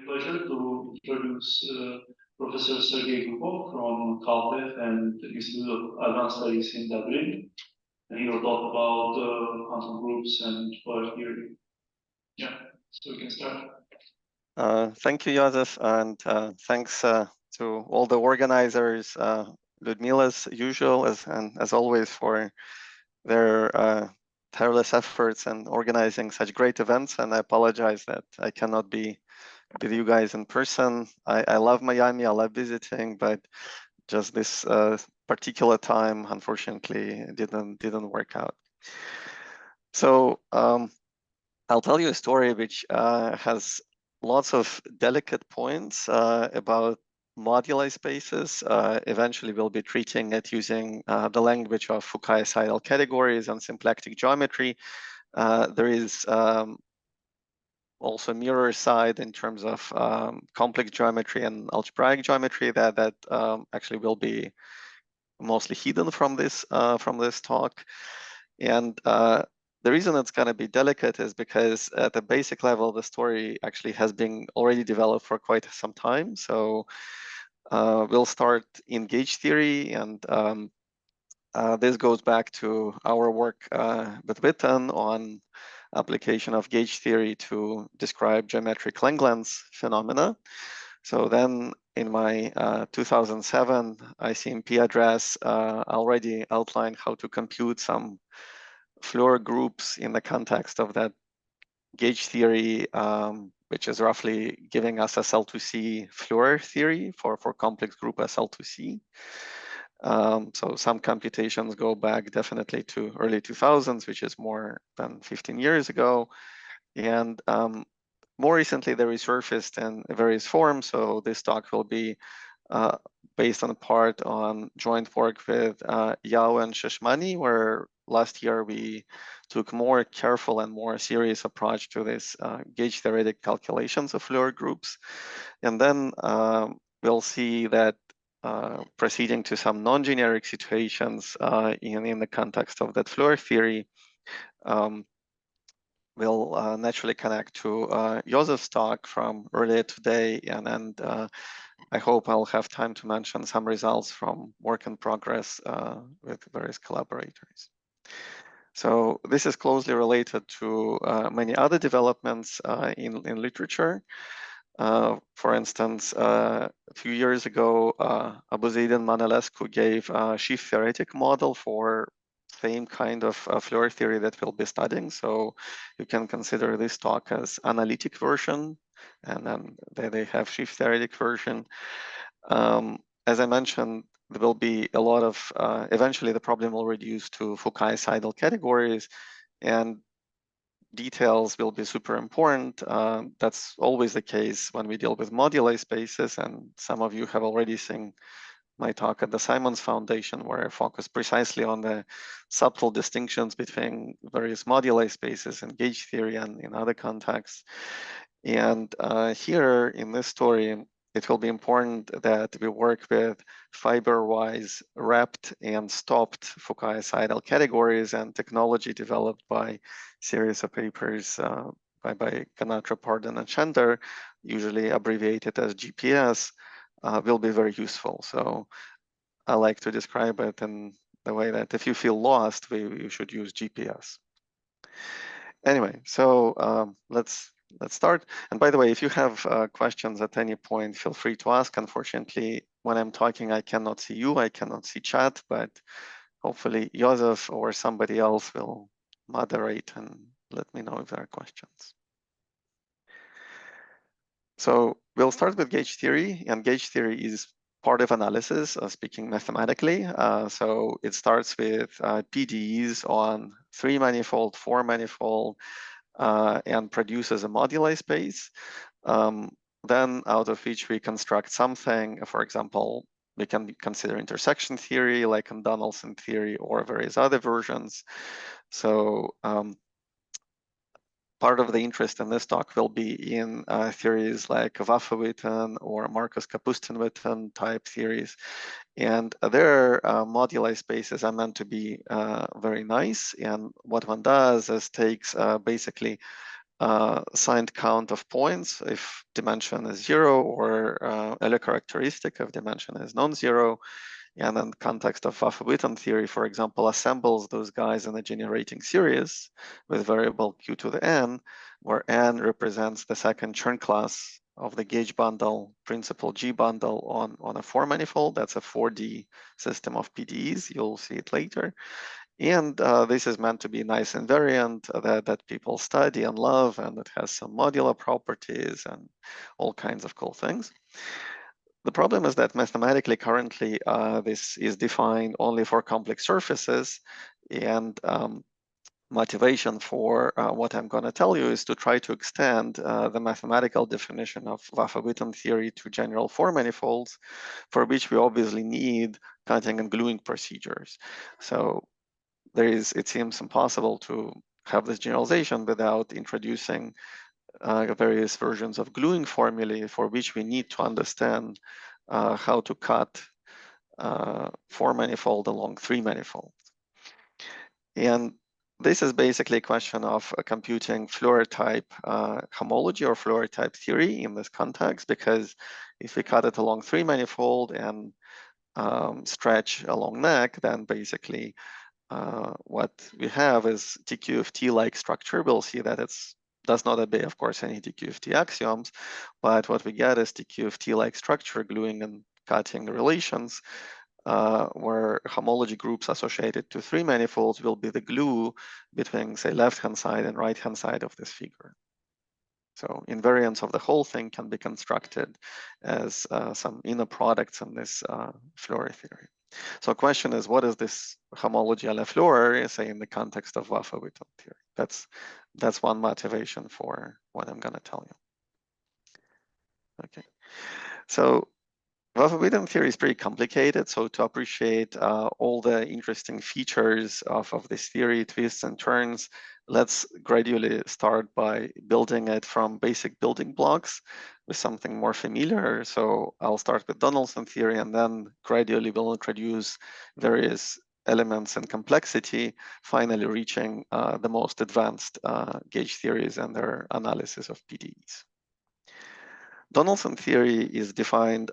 Pleasure to introduce Professor Sergei Gukov from CalTech and Institute of Advanced Studies in Dublin. And he will talk about quantum groups and Floer theory. Yeah, so we can start. Thank you, Joseph, and thanks to all the organizers, Ludmila as usual, and as always for their tireless efforts in organizing such great events. And I apologize that I cannot be with you guys in person. I love Miami, I love visiting, but just this particular time, unfortunately, didn't work out. So I'll tell you a story which has lots of delicate points about moduli spaces. Eventually, we'll be treating it using the language of Fukaya-Seidel categories and symplectic geometry. There is also mirror side in terms of complex geometry and algebraic geometry that actually will be mostly hidden from this talk. And the reason it's going to be delicate is because at the basic level, the story actually has been already developed for quite some time. So we'll start in gauge theory, and this goes back to our work with Witten on application of gauge theory to describe geometric Langlands phenomena. So then in my 2007 ICMP address, I already outlined how to compute some Floer groups in the context of that gauge theory, which is roughly giving us SL2C Floer theory for complex group SL2C. So some computations go back definitely to early 2000s, which is more than 15 years ago. And more recently, they resurfaced in various forms. So this talk will be based on part on joint work with Yao and Sheshmani, where last year we took more careful and more serious approach to this gauge theoretic calculations of Floer groups. And then we'll see that proceeding to some non-generic situations in the context of that Floer theory will naturally connect to Joseph's talk from earlier today, and I hope I'll have time to mention some results from work in progress with various collaborators. So this is closely related to many other developments in literature. For instance, a few years ago, Abuzaid and Manolescu gave a sheaf theoretic model for same kind of Floer theory that we'll be studying. So you can consider this talk as analytic version, and then they have sheaf theoretic version. As I mentioned, there will be a lot of, eventually the problem will reduce to Fukaya-Seidel categories, and details will be super important. That's always the case when we deal with moduli spaces, and some of you have already seen my talk at the Simons Foundation, where I focus precisely on the subtle distinctions between various moduli spaces in gauge theory and in other contexts. And here in this story, it will be important that we work with fiber-wise wrapped and stopped Fukaya-Seidel categories, and technology developed by series of papers by Ganatra, Pardon, and Shender, usually abbreviated as GPS, will be very useful. So I like to describe it in the way that if you feel lost, you should use GPS. Anyway, so let's start. And by the way, if you have questions at any point, feel free to ask. Unfortunately, when I'm talking, I cannot see you, I cannot see chat, but hopefully Joseph or somebody else will moderate and let me know if there are questions. So we'll start with gauge theory, and gauge theory is part of analysis, speaking mathematically. So it starts with PDEs on 3-manifold, 4-manifold, and produces a moduli space. Then out of which we construct something. For example, we can consider intersection theory, like in Donaldson theory, or various other versions. So part of the interest in this talk will be in theories like Vafa-Witten or Marcus-Kapustin-Witten type theories. And their moduli spaces are meant to be very nice. And what one does is takes basically signed count of points if dimension is 0, or Euler characteristic if dimension is non-zero. And in the context of Vafa-Witten theory, for example, assembles those guys in a generating series with variable q to the n, where n represents the second Chern class of the gauge bundle, principal G bundle on a 4-manifold. That's a 4D system of PDEs. You'll see it later. And this is meant to be a nice invariant that people study and love, and it has some modular properties and all kinds of cool things. The problem is that mathematically currently this is defined only for complex surfaces, and motivation for what I'm going to tell you is to try to extend the mathematical definition of Vafa-Witten theory to general 4-manifolds, for which we obviously need cutting and gluing procedures. So it seems impossible to have this generalization without introducing various versions of gluing formulae, for which we need to understand how to cut 4-manifold along 3-manifold. And this is basically a question of computing Floer type homology or Floer type theory in this context, because if we cut it along 3-manifold and stretch along neck, then basically what we have is TQFT-like structure. We'll see that it does not obey, of course, any TQFT axioms, but what we get is TQFT-like structure, gluing and cutting relations, where homology groups associated to 3-manifolds will be the glue between, say, left-hand side and right-hand side of this figure. So invariants of the whole thing can be constructed as some inner products in this Floer theory. So the question is, what is this homology a la Floer, say, in the context of Vafa-Witten theory? That's one motivation for what I'm going to tell you. Okay, so Vafa-Witten theory is pretty complicated. So to appreciate all the interesting features of this theory, twists and turns, let's gradually start by building it from basic building blocks with something more familiar. So I'll start with Donaldson theory, and then gradually we'll introduce various elements and complexity, finally reaching the most advanced gauge theories and their analysis of PDEs. Donaldson theory is defined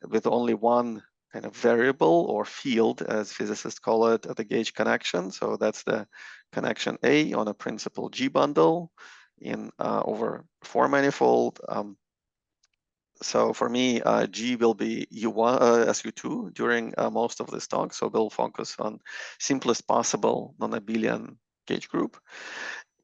with only one kind of variable or field, as physicists call it, the gauge connection. So that's the connection A on a principal G bundle in over 4-manifold. So for me, G will be U1, SU2 during most of this talk. So we'll focus on simplest possible non-abelian gauge group.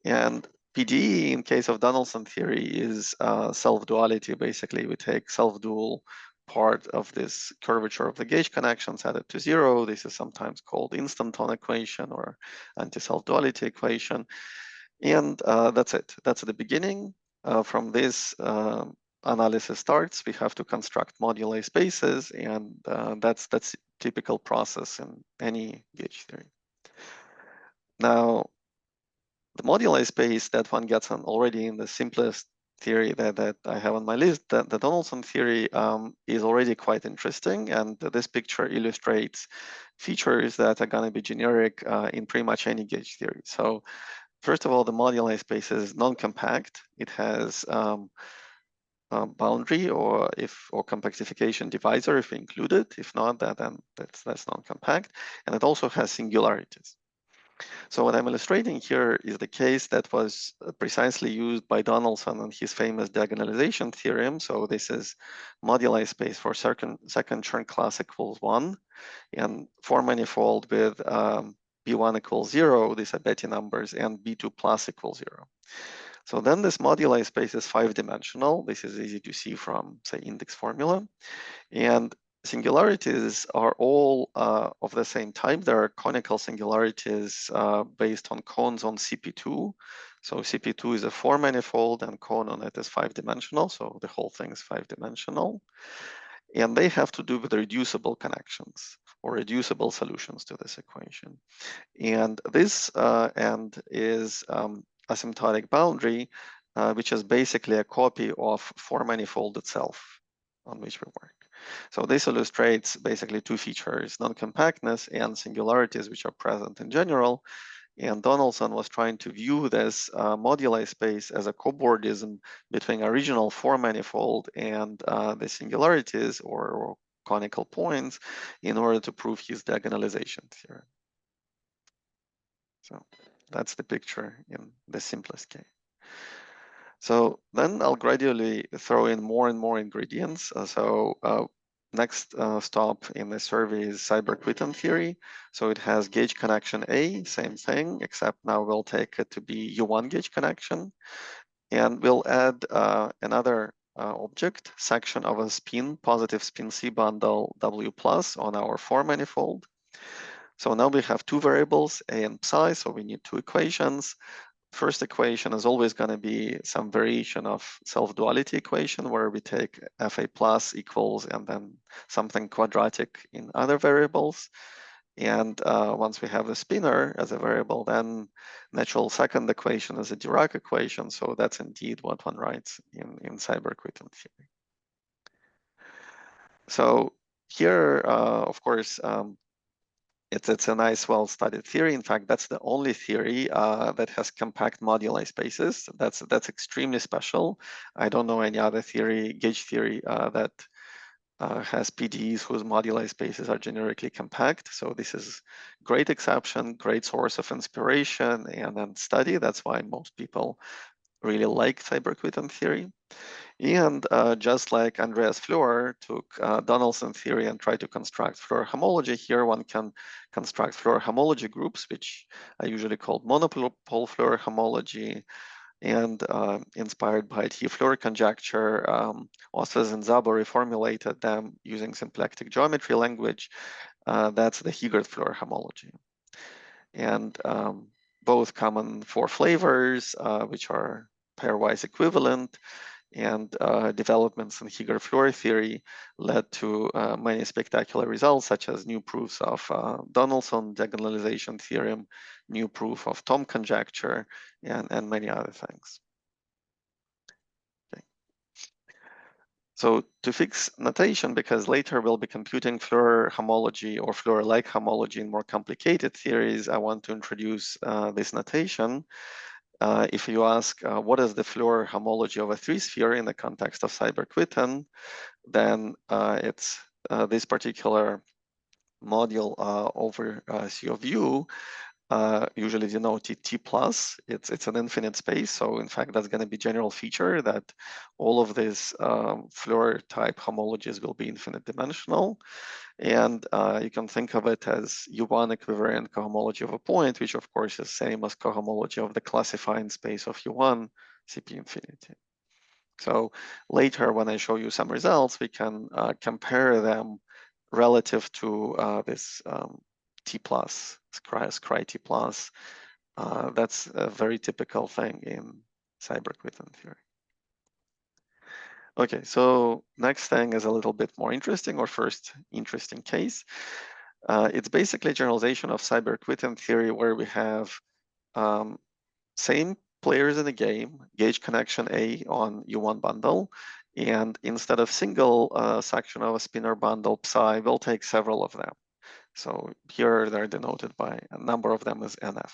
And PDE, in case of Donaldson theory, is self-duality. Basically, we take self-dual part of this curvature of the gauge connection, set it to 0. This is sometimes called instanton equation or anti-self-duality equation. And that's it. That's the beginning. From this analysis starts, we have to construct moduli spaces, and that's typical process in any gauge theory. Now, the moduli space that one gets already in the simplest theory that I have on my list, the Donaldson theory is already quite interesting. And this picture illustrates features that are going to be generic in pretty much any gauge theory. So first of all, the moduli space is non-compact. It has boundary or compactification divisor if we include it. If not, then that's non-compact. And it also has singularities. So what I'm illustrating here is the case that was precisely used by Donaldson and his famous diagonalization theorem. So this is moduli space for second Chern class equals 1 and 4-manifold with B1 equals 0. These are Betti numbers, and B2 plus equals 0. So then this moduli space is 5-dimensional. This is easy to see from, say, index formula. And singularities are all of the same type. There are conical singularities based on cones on CP2. So CP2 is a 4-manifold and cone on it is 5-dimensional. So the whole thing is 5-dimensional. And they have to do with reducible connections or reducible solutions to this equation. And this end is asymptotic boundary, which is basically a copy of 4-manifold itself on which we work. So this illustrates basically two features, non-compactness and singularities, which are present in general. And Donaldson was trying to view this moduli space as a cobordism between a regional four-manifold and the singularities or conical points in order to prove his diagonalization theorem. So that's the picture in the simplest case. So then I'll gradually throw in more and more ingredients. Next stop in the survey is Seiberg-Witten theory. So it has gauge connection A, same thing, except now we'll take it to be U1 gauge connection. And we'll add another object, section of a spin, positive spin C bundle W plus on our four manifold. So now we have two variables, A and psi, so we need two equations. First equation is always going to be some variation of self-duality equation where we take Fa plus equals and then something quadratic in other variables. And once we have the spinner as a variable, then natural second equation is a Dirac equation. So that's indeed what one writes in Seiberg-Witten theory. So here, of course, it's a nice, well-studied theory. In fact, that's the only theory that has compact moduli spaces. That's extremely special. I don't know any other theory, gauge theory, that has PDEs whose moduli spaces are generically compact. So this is great exception, great source of inspiration and study. That's why most people really like Seiberg-Witten theory. And just like Andreas Floer took Donaldson theory and tried to construct Floer homology, here one can construct Floer homology groups, which I usually call monopole Floer homology. And inspired by T-Floer conjecture, Osses and Szabo reformulated them using symplectic geometry language. That's the Higert-Floer homology. And both common four flavors, which are pairwise equivalent, and developments in Higert-Floer theory led to many spectacular results, such as new proofs of Donaldson diagonalization theorem, new proof of Thom conjecture, and many other things. Okay. So to fix notation, because later we'll be computing Floer homology or Floer-like homology in more complicated theories, I want to introduce this notation. If you ask what is the Floer homology of a three-sphere in the context of Seiberg-Witten, then it's this particular module over C of U, usually denoted T plus. It's an infinite space, so in fact that's going to be general feature that all of these Floer type homologies will be infinite dimensional. And you can think of it as U1 equivariant cohomology of a point, which of course is same as cohomology of the classifying space of U1, CP infinity. So later when I show you some results, we can compare them relative to this T plus, scry T plus. That's a very typical thing in Seiberg-Witten theory. Okay, so next thing is a little bit more interesting, or first interesting case. It's basically a generalization of Seiberg-Witten theory where we have same players in the game, gauge connection A on U1 bundle, and instead of single section of a spinor bundle psi, we'll take several of them. So here they're denoted by a number of them as NF.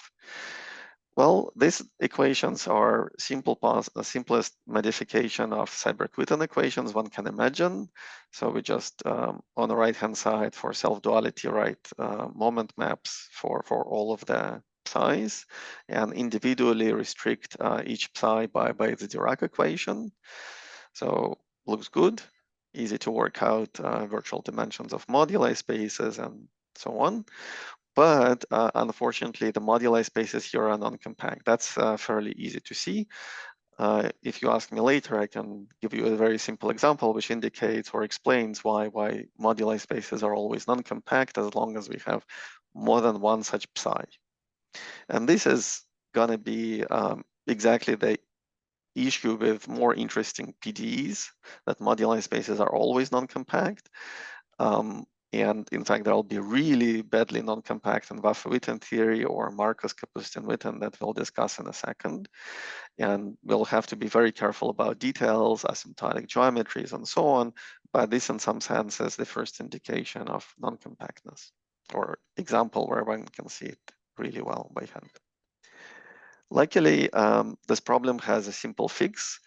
Well, these equations are the simplest modification of Seiberg-Witten equations one can imagine. So we just, on the right-hand side for self-duality, write moment maps for all of the psi's and individually restrict each psi by the Dirac equation. So looks good, easy to work out virtual dimensions of moduli spaces and so on. But unfortunately, the moduli spaces here are non-compact. That's fairly easy to see. If you ask me later, I can give you a very simple example which indicates or explains why moduli spaces are always non-compact as long as we have more than one such psi. And this is going to be exactly the issue with more interesting PDEs, that moduli spaces are always non-compact. And in fact, there'll be really badly non-compact in Vafa-Witten theory or Marcus-Kapustin-Witten that we'll discuss in a second. And we'll have to be very careful about details, asymptotic geometries, and so on. But this, in some sense, is the first indication of non-compactness, or example where one can see it really well by hand. Luckily, this problem has a simple fix.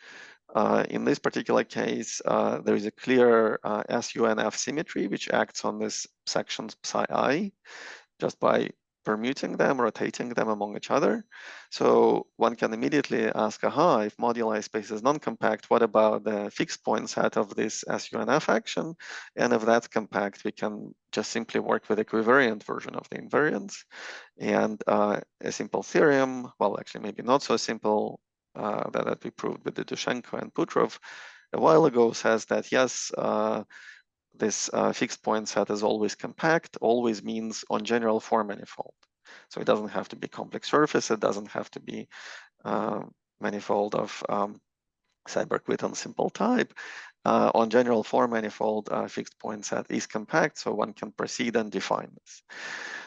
In this particular case, there is a clear SUNF symmetry which acts on this sections psi I just by permuting them, rotating them among each other. So one can immediately ask, aha, if moduli space is non-compact, what about the fixed point set of this SUNF action? And if that's compact, we can just simply work with equivariant version of the invariants. And a simple theorem, well, actually maybe not so simple, that we proved with the Dushenko and Putrov a while ago, says that yes, this fixed point set is always compact, always means on general form manifold. So it doesn't have to be complex surface, it doesn't have to be manifold of Seiberg-Witten simple type. On general form manifold, fixed point set is compact, so one can proceed and define this.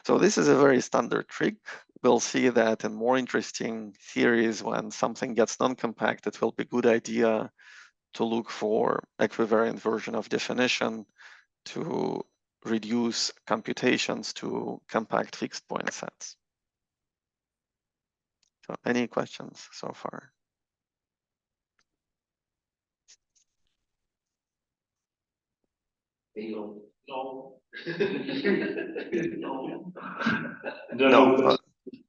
So this is a very standard trick. We'll see that in more interesting theories, when something gets non-compact, it will be a good idea to look for equivariant version of definition to reduce computations to compact fixed point sets. So any questions so far? No. No.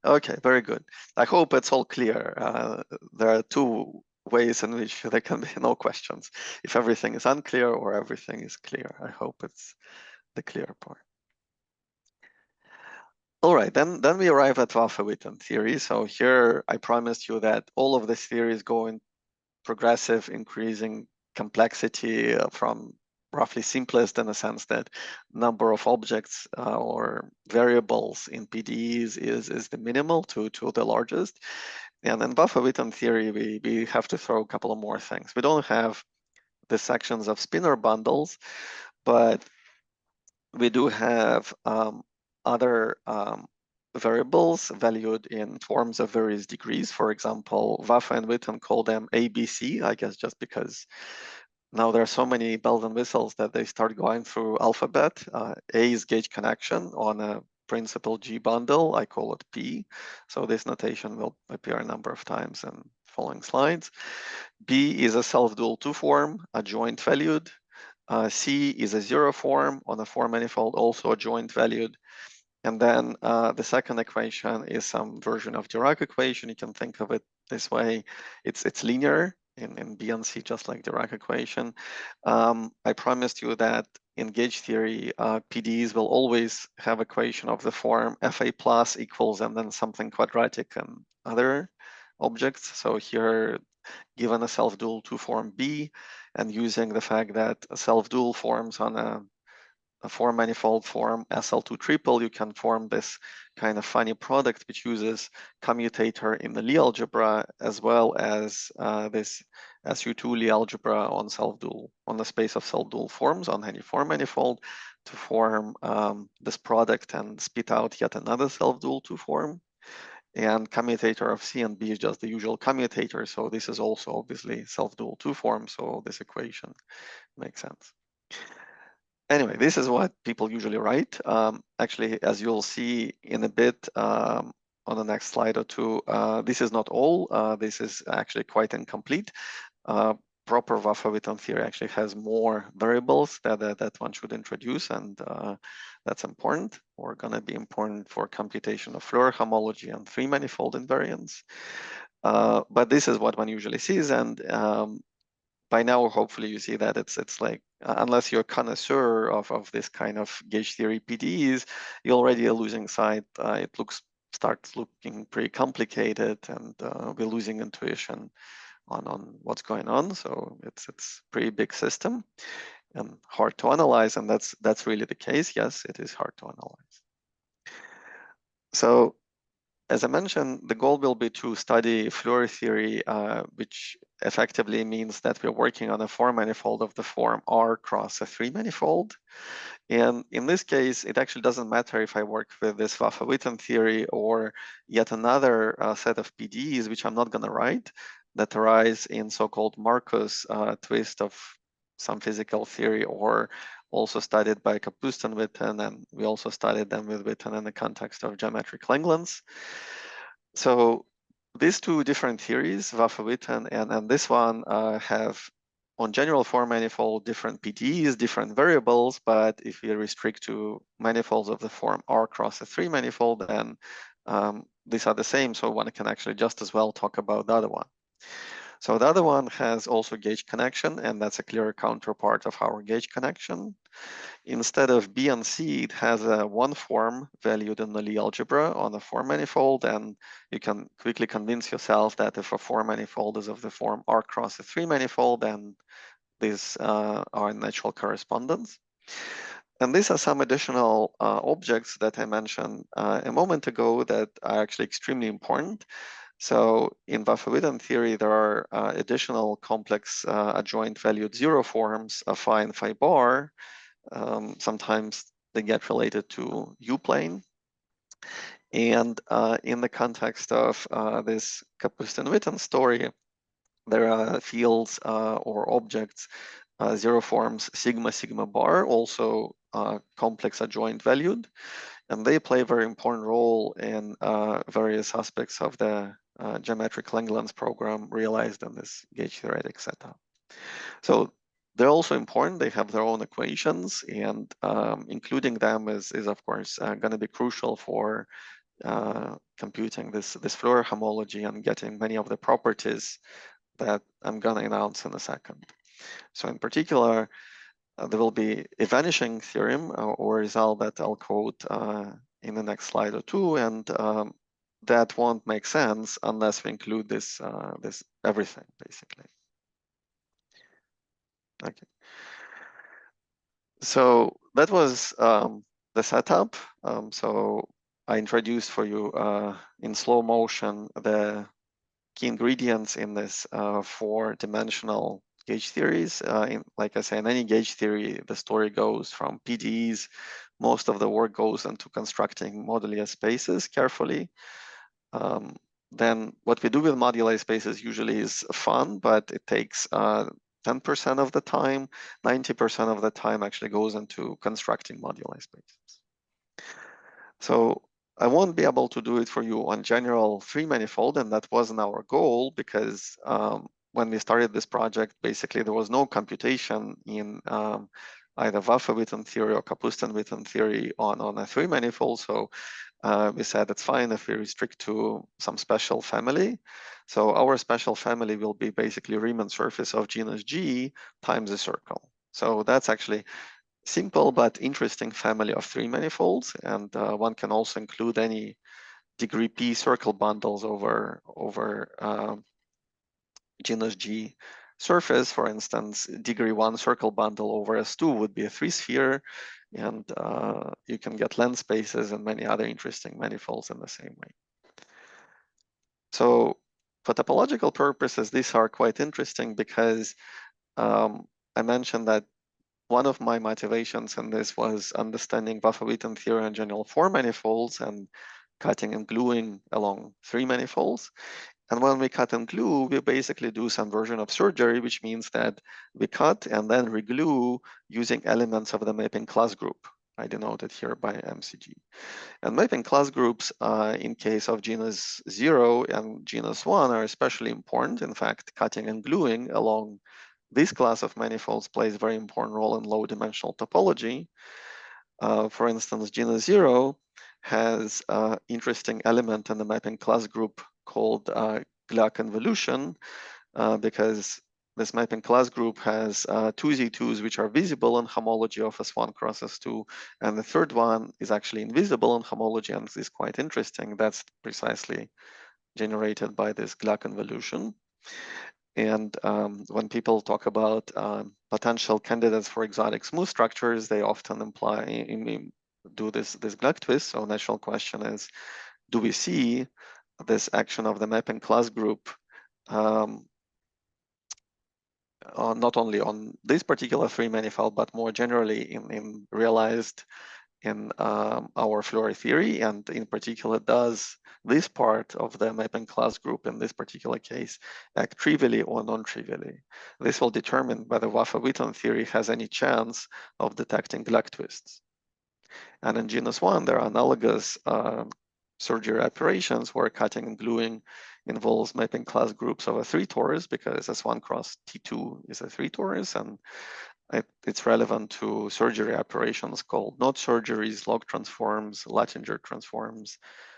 Okay, very good. I hope it's all clear. There are two ways in which there can be no questions. If everything is unclear or everything is clear. I hope it's the clear part. All right, then we arrive at Vafa-Witten theory. So here I promised you that all of this theory is going progressive, increasing complexity from roughly simplest in the sense that number of objects or variables in PDEs is the minimal to the largest. And in Vafa-Witten theory, we have to throw a couple of more things. We don't have the sections of spinor bundles, but we do have other variables valued in forms of various degrees. For example, Vafa and Witten call them ABC, I guess just because now there are so many bells and whistles that they start going through alphabet. A is gauge connection on a principal G bundle. I call it P. So this notation will appear a number of times in following slides. B is a self-dual two form, a joint valued. C is a zero form on a form manifold, also a joint valued. And then the second equation is some version of Dirac equation. You can think of it this way. It's linear in B and C, just like Dirac equation. I promised you that in gauge theory, PDEs will always have equation of the form Fa plus equals and then something quadratic and other objects. So here, given a self-dual two form B and using the fact that self-dual forms on a form manifold form SL2 triple, you can form this kind of funny product which uses commutator in the Lie algebra as well as this SU2 Lie algebra on self-dual, on the space of self-dual forms on any form manifold to form this product and spit out yet another self-dual two form. And commutator of C and B is just the usual commutator. So this is also obviously self-dual two form. So this equation makes sense. Anyway, this is what people usually write. Actually, as you'll see in a bit on the next slide or two, this is not all. This is actually quite incomplete. Proper Vafa-Witten theory actually has more variables that one should introduce, and that's important, or going to be important for computation of Floer homology and three manifold invariants. But this is what one usually sees, and by now, hopefully you see that it's like, unless you're a connoisseur of this kind of gauge theory PDEs, you're already a losing side. It starts looking pretty complicated, and we're losing intuition on what's going on. So it's pretty big system and hard to analyze, and that's really the case. Yes, it is hard to analyze. So as I mentioned, the goal will be to study Floer theory, which effectively means that we're working on a form manifold of the form R cross a three manifold. And in this case, it actually doesn't matter if I work with this Vafa-Witten theory or yet another set of PDEs, which I'm not going to write, that arise in so-called Marcus twist of some physical theory, or also studied by Kapustin-Witten, and we also studied them with Witten in the context of geometric Lagrange. So these two different theories, Vafa-Witten and this one, have on general form manifold different PDEs, different variables, but if we restrict to manifolds of the form R cross a 3 manifold, then these are the same, so one can actually just as well talk about the other one. So the other one has also gauge connection, and that's a clear counterpart of our gauge connection. Instead of B and C, it has a one form valued in the Lie algebra on a form manifold, and you can quickly convince yourself that if a form manifold is of the form R cross a 3 manifold, then these are natural correspondence. And these are some additional objects that I mentioned a moment ago that are actually extremely important. So in Vafa-Witten theory, there are additional complex adjoint valued zero forms of phi and phi bar. Sometimes they get related to U-plane. And in the context of this Kapustin-Witten story, there are fields or objects, zero forms sigma, sigma bar, also complex adjoint valued. And they play a very important role in various aspects of the geometric Langlands program realized in this gauge theoretic setup. So they're also important. They have their own equations, and including them is of course going to be crucial for computing this Floer homology and getting many of the properties that I'm going to announce in a second. So in particular, there will be a vanishing theorem or result that I'll quote in the next slide or two, and that won't make sense unless we include this everything basically. Okay. So that was the setup. So I introduced for you in slow motion the key ingredients in this four-dimensional gauge theories. Like I say, in any gauge theory, the story goes from PDEs. Most of the work goes into constructing moduli spaces carefully. Then what we do with moduli spaces usually is fun, but it takes 10% of the time. 90% of the time actually goes into constructing moduli spaces. So I won't be able to do it for you on general three manifold, and that wasn't our goal because when we started this project, basically there was no computation in either Vafa-Witten theory or Kapustin-Witten theory on a three manifold. So we said it's fine if we restrict to some special family. So our special family will be basically Riemann surface of genus G times a circle. So that's actually simple but interesting family of three manifolds, and one can also include any degree P circle bundles over genus G surface. For instance, degree 1 circle bundle over S2 would be a three sphere, and you can get length spaces and many other interesting manifolds in the same way. So for topological purposes, these are quite interesting because I mentioned that one of my motivations in this was understanding Vafa-Witten theory on general four manifolds and cutting and gluing along three manifolds. And when we cut and glue, we basically do some version of surgery, which means that we cut and then reglue using elements of the mapping class group. I denoted here by MCG. And mapping class groups in case of genus 0 and genus 1 are especially important. In fact, cutting and gluing along this class of manifolds plays a very important role in low dimensional topology. For instance, genus 0 has an interesting element in the mapping class group called Gluck involution, because this mapping class group has two Z2s which are visible in homology of S1 cross S2, and the third one is actually invisible in homology, and this is quite interesting. That's precisely generated by this Gluck involution. And when people talk about potential candidates for exotic smooth structures, they often do this Gluck twist. So natural question is, do we see this action of the mapping class group not only on this particular three manifold, but more generally in realized in our Floer theory, and in particular, does this part of the mapping class group in this particular case act trivially or non-trivially? This will determine whether Vafa-Witten theory has any chance of detecting Gluck twists. And in genus 1, there are analogous surgery operations where cutting and gluing involves mapping class groups over 3 torus, because S1 cross T2 is a 3 torus, and it's relevant to surgery operations called node surgeries, log transforms, Latinger transforms,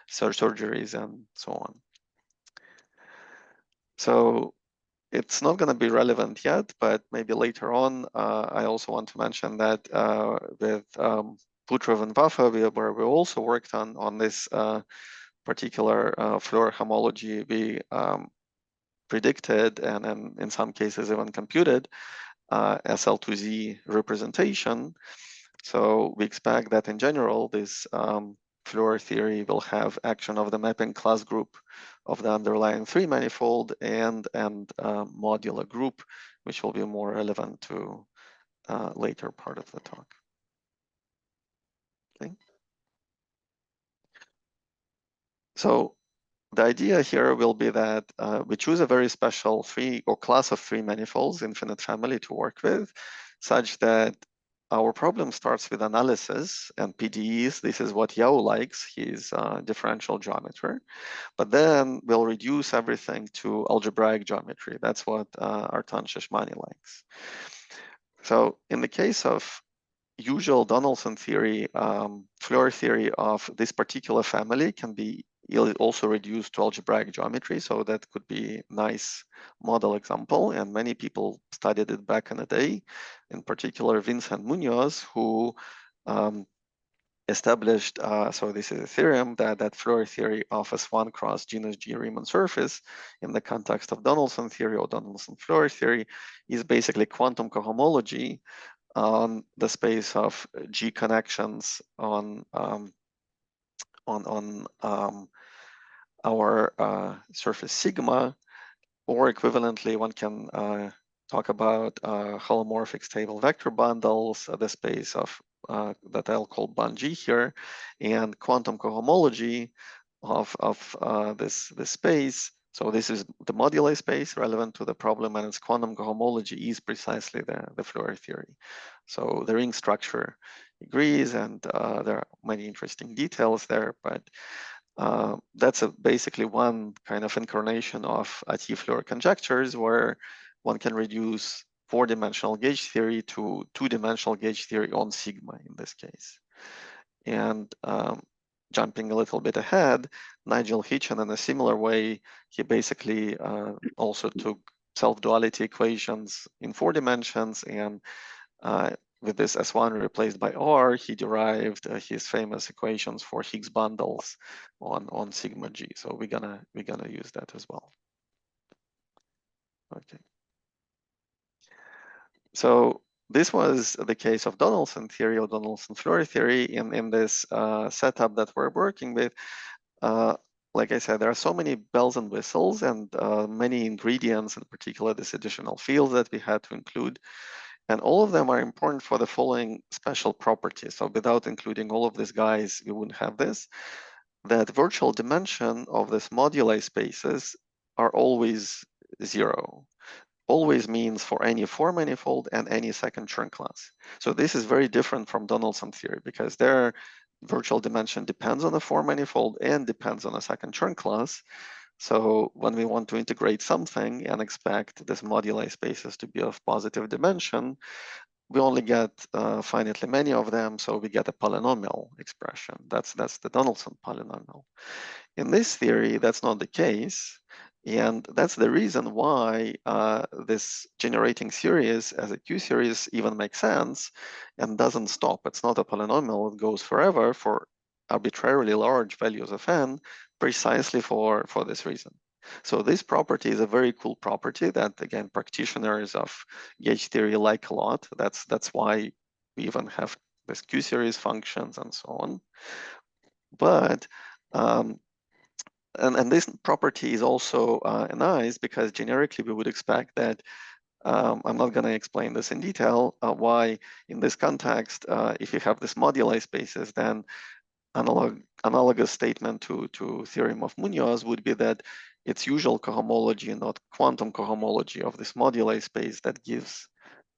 surgeries, and so on. So it's not going to be relevant yet, but maybe later on. I also want to mention that with Butrov and Vafa, where we also worked on this particular Floer homology, we predicted and in some cases even computed SL2Z representation. So we expect that in general, this Floer theory will have action of the mapping class group of the underlying 3 manifold and modular group, which will be more relevant to later part of the talk. Okay. So the idea here will be that we choose a very special 3 or class of 3 manifolds, infinite family, to work with, such that our problem starts with analysis and PDEs. This is what Yao likes, his differential geometry. But then we'll reduce everything to algebraic geometry. That's what Artan Sheshmani likes. So in the case of usual Donaldson theory, Floer theory of this particular family can be also reduced to algebraic geometry. So that could be a nice model example. And many people studied it back in the day, in particular Vincent Munoz, who established, so this is a theorem that Floer theory of S1 cross genus G Riemann surface in the context of Donaldson theory or Donaldson-Floer theory is basically quantum cohomology on the space of G connections on our surface sigma, or equivalently, one can talk about holomorphic stable vector bundles, the space of that I'll call bund G here, and quantum cohomology of this space. So this is the moduli space relevant to the problem, and its quantum cohomology is precisely the Floer theory. So the ring structure agrees, and there are many interesting details there, but that's basically one kind of incarnation of T-Floer conjectures, where one can reduce 4-dimensional gauge theory to 2-dimensional gauge theory on sigma in this case. And jumping a little bit ahead, Nigel Hitchen, in a similar way, he basically also took self-duality equations in 4 dimensions, and with this S1 replaced by R, he derived his famous equations for Higgs bundles on sigma G. So we're gonna use that as well. Okay. So this was the case of Donaldson theory or Donaldson-Floer theory in this setup that we're working with. Like I said, there are so many bells and whistles and many ingredients, in particular this additional field that we had to include. And all of them are important for the following special properties. So without including all of these guys, we wouldn't have this. That virtual dimension of these moduli spaces are always 0. Always means for any 4 manifold and any second Chern class. So this is very different from Donaldson theory, because their virtual dimension depends on a 4 manifold and depends on a second Chern class. So when we want to integrate something and expect this moduli spaces to be of positive dimension, we only get finitely many of them, so we get a polynomial expression. That's the Donaldson polynomial. In this theory, that's not the case. And that's the reason why this generating series as a Q series even makes sense and doesn't stop. It's not a polynomial, it goes forever for arbitrarily large values of n, precisely for this reason. So this property is a very cool property that, again, practitioners of gauge theory like a lot. That's why we even have this Q series functions and so on. But and this property is also nice because generically we would expect that, I'm not going to explain this in detail, why in this context, if you have this moduli spaces, then analogous statement to theorem of Munoz would be that it's usual cohomology, not quantum cohomology of this moduli space that gives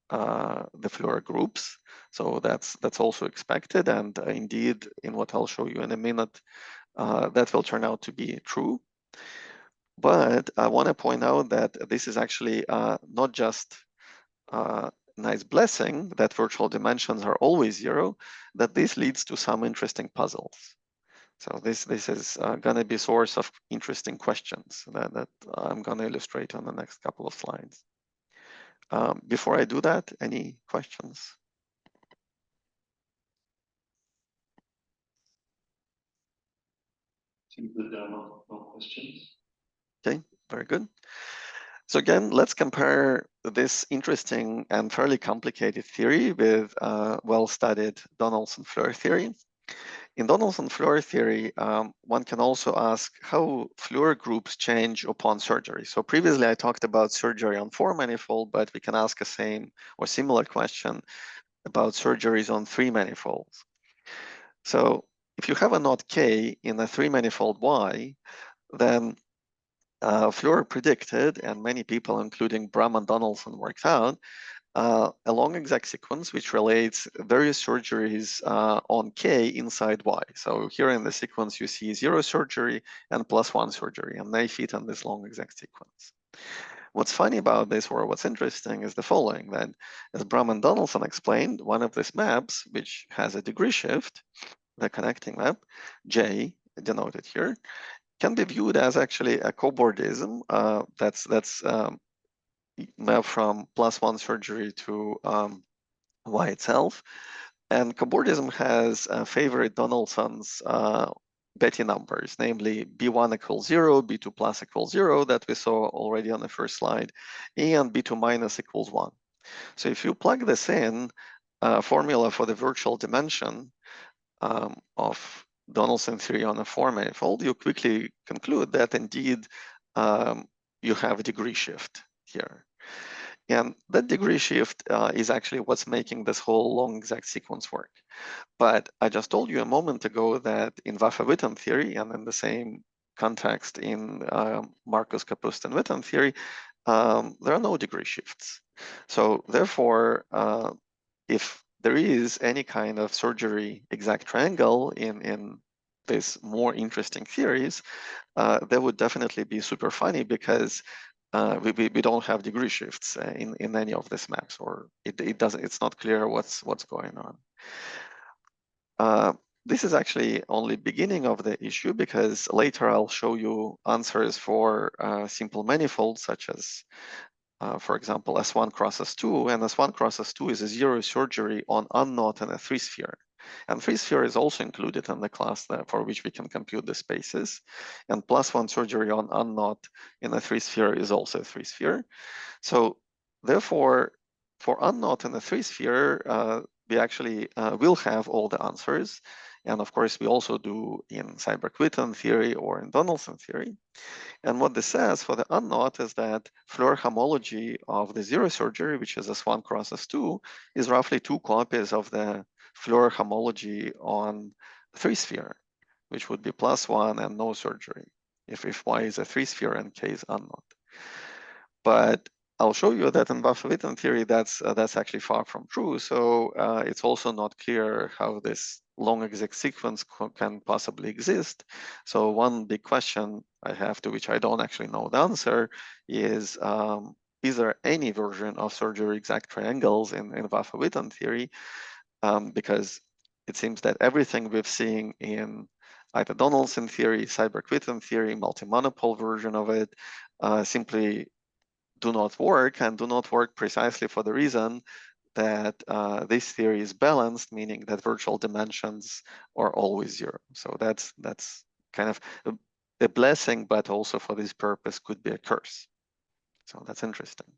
the Floer groups. So that's also expected, and indeed, in what I'll show you in a minute, that will turn out to be true. But I want to point out that this is actually not just a nice blessing that virtual dimensions are always zero, that this leads to some interesting puzzles. So this is going to be a source of interesting questions that I'm going to illustrate on the next couple of slides. Before I do that, any questions? Seems that there are no questions. Okay, very good. So again, let's compare this interesting and fairly complicated theory with well-studied Donaldson-Floer theory. In Donaldson-Floer theory, one can also ask how Floer groups change upon surgery. So previously I talked about surgery on 4-manifold, but we can ask a same or similar question about surgeries on 3-manifolds. So if you have a knot K in a 3-manifold Y, then Floer predicted, and many people, including Bram and Donaldson, worked out, a long exact sequence which relates various surgeries on K inside Y. So here in the sequence, you see 0 surgery and +1 surgery, and they fit in this long exact sequence. What's funny about this, or what's interesting, is the following, that as Bram and Donaldson explained, one of these maps, which has a degree shift, the connecting map, J, denoted here, can be viewed as actually a cobordism that's map from +1 surgery to Y itself. And cobordism has favorite Donaldson's Betty numbers, namely B1 equals 0, B2 plus equals 0 that we saw already on the first slide, and B2 minus equals 1. So if you plug this in, formula for the virtual dimension of Donaldson theory on a 4-manifold, you quickly conclude that indeed you have a degree shift here. And that degree shift is actually what's making this whole long exact sequence work. But I just told you a moment ago that in Vafa-Witten theory and in the same context in Marcus-Kapustin-Witten theory, there are no degree shifts. So therefore, if there is any kind of surgery exact triangle in these more interesting theories, that would definitely be super funny because we don't have degree shifts in any of these maps, or it doesn't. It's not clear what's going on. This is actually only beginning of the issue, because later I'll show you answers for simple manifolds, such as, for example, S1 cross S2, and S1 cross S2 is a 0 surgery on unknot and a 3-sphere. And 3-sphere is also included in the class for which we can compute the spaces. And +1 surgery on unknot in a 3-sphere is also a 3-sphere. So therefore, for unknot in a 3-sphere, we actually will have all the answers. And of course, we also do in Seiberg-Witten theory or in Donaldson theory. And what this says for the unknot is that Floer homology of the 0 surgery, which is S1 cross S2, is roughly 2 copies of the Floer homology on 3-sphere, which would be +1 and no surgery, if Y is a 3-sphere and K is unknot. But I'll show you that in Vafa-Witten theory, that's actually far from true. So it's also not clear how this long exact sequence can possibly exist. So one big question I have, to which I don't actually know the answer, is there any version of surgery exact triangles in Vafa-Witten theory? Because it seems that everything we've seen in either Donaldson theory, Seiberg-Witten theory, multi-monopole version of it, simply do not work, and do not work precisely for the reason that this theory is balanced, meaning that virtual dimensions are always 0. So that's kind of a blessing, but also for this purpose could be a curse. So that's interesting.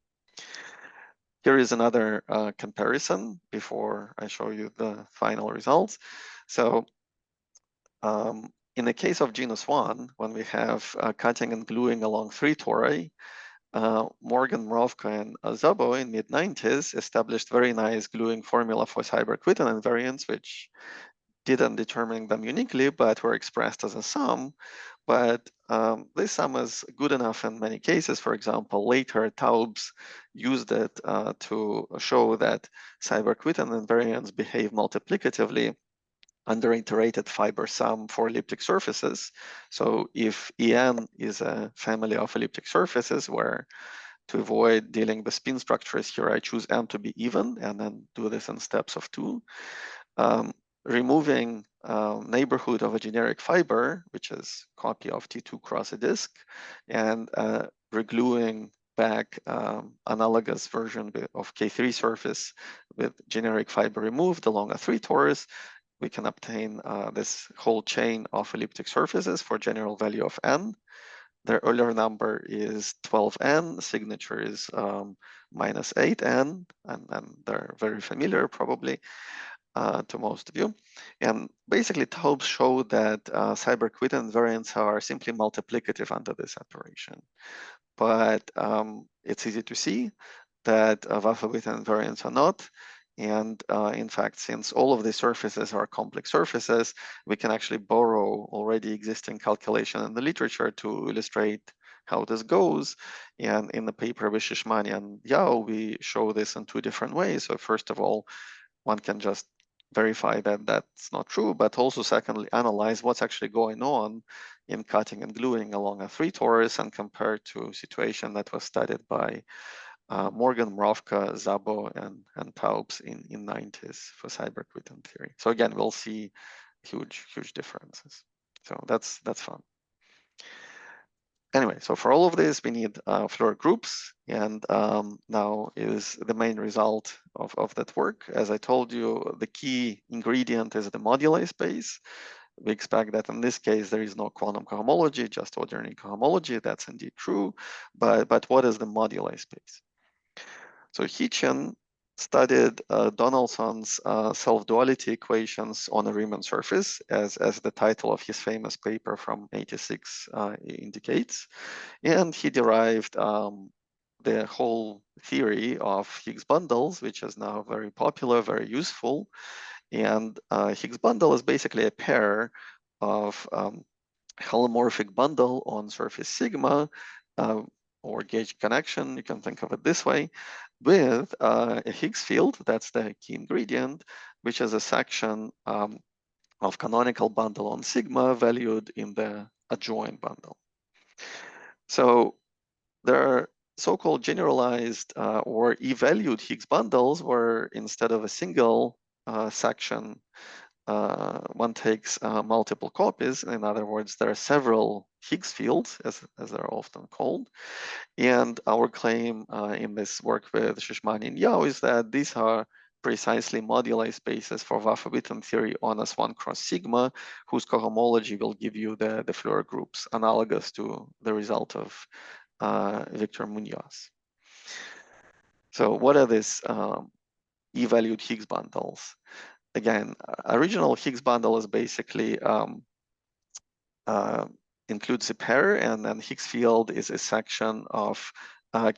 Here is another comparison before I show you the final results. So in the case of genus 1, when we have cutting and gluing along 3 tori, Morgan, Mrovka, and Szabo in mid-90s established very nice gluing formula for Seiberg-Witten invariants, which didn't determine them uniquely, but were expressed as a sum. But this sum is good enough in many cases. For example, later Taubes used it to show that Seiberg-Witten invariants behave multiplicatively under iterated fiber sum for elliptic surfaces. So if En is a family of elliptic surfaces, where to avoid dealing with spin structures here, I choose N to be even and then do this in steps of 2. Removing neighborhood of a generic fiber, which is copy of T2 cross a disk, and regluing back analogous version of K3 surface with generic fiber removed along a 3 torus, we can obtain this whole chain of elliptic surfaces for general value of N. Their Euler number is 12n, signature is minus 8n, and they're very familiar probably to most of you. And basically taubes show that Seiberg-Witten invariants are simply multiplicative under this operation. But it's easy to see that Vafa-Witten invariants are not. And in fact, since all of these surfaces are complex surfaces, we can actually borrow already existing calculation in the literature to illustrate how this goes. And in the paper with Sheshmani and Yao, we show this in 2 different ways. So first of all, one can just verify that that's not true, but also secondly, analyze what's actually going on in cutting and gluing along a 3 torus and compare to a situation that was studied by Morgan, Mravka, Szabo, and Taubes in 90s for Seiberg-Witten theory. So again, we'll see huge differences. So that's fun. Anyway, so for all of this, we need Floer groups, and now is the main result of that work. As I told you, the key ingredient is the moduli space. We expect that in this case, there is no quantum cohomology, just ordinary cohomology. That's indeed true, but what is the moduli space? So Hitchin studied Donaldson's self-duality equations on a Riemann surface, as the title of his famous paper from '86 indicates. And he derived the whole theory of Higgs bundles, which is now very popular, very useful. And Higgs bundle is basically a pair of holomorphic bundle on surface sigma, or gauge connection, you can think of it this way, with a Higgs field, that's the key ingredient, which is a section of canonical bundle on sigma valued in the adjoint bundle. So there are so-called generalized or evalued Higgs bundles where instead of a single section, one takes multiple copies. In other words, there are several Higgs fields, as they're often called. And our claim in this work with Sheshmani and Yao is that these are precisely moduli spaces for Vafa-Witten theory on S1 cross sigma, whose cohomology will give you the Floer groups analogous to the result of Victor Munoz. So what are these evalued Higgs bundles? Again, original Higgs bundle is basically includes a pair, and then Higgs field is a section of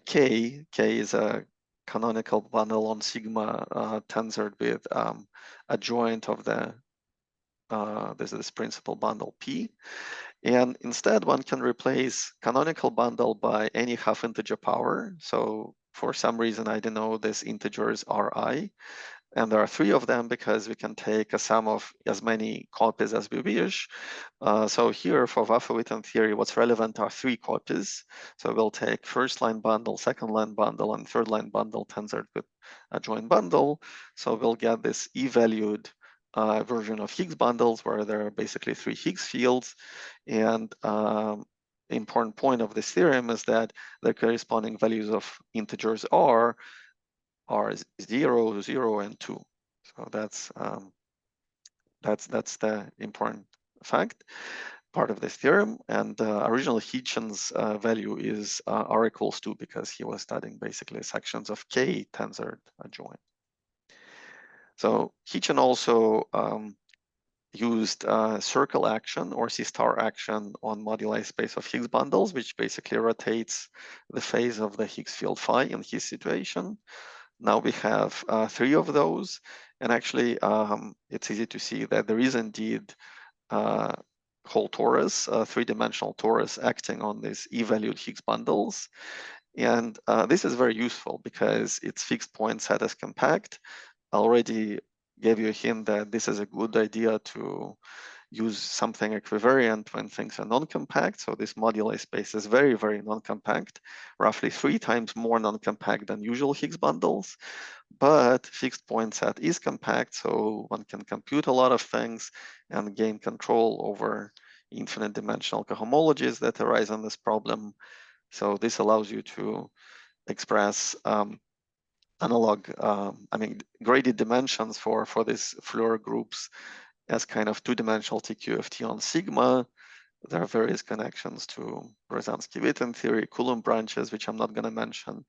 K. K is a canonical bundle on sigma tensored with adjoint of the this principal bundle P. And instead, one can replace canonical bundle by any half integer power. So for some reason, I denote this integers Ri. And there are 3 of them because we can take a sum of as many copies as we wish. So here for Vafa-Witten theory, what's relevant are 3 copies. So we'll take first line bundle, second line bundle, and third line bundle tensored with adjoint bundle. So we'll get this evalued version of Higgs bundles where there are basically 3 Higgs fields. And the important point of this theorem is that the corresponding values of integers are 0, 0, and 2. So that's the important fact, part of this theorem. And original Hitchin's value is R equals 2 because he was studying basically sections of K tensored adjoint. So Hitchin also used circle action or C star action on moduli space of Higgs bundles, which basically rotates the phase of the Higgs field phi in his situation. Now we have 3 of those, and actually it's easy to see that there is indeed whole torus, 3-dimensional torus acting on these evalued Higgs bundles. And this is very useful because its fixed point set is compact. Already gave you a hint that this is a good idea to use something equivariant when things are non-compact. So this moduli space is very, very non-compact, roughly 3 times more non-compact than usual Higgs bundles. But fixed point set is compact, so one can compute a lot of things and gain control over infinite dimensional cohomologies that arise in this problem. So this allows you to express analog, graded dimensions for these Floer groups as kind of 2-dimensional TQFT on sigma. There are various connections to Rosansky-Witten theory, Coulomb branches, which I'm not going to mention.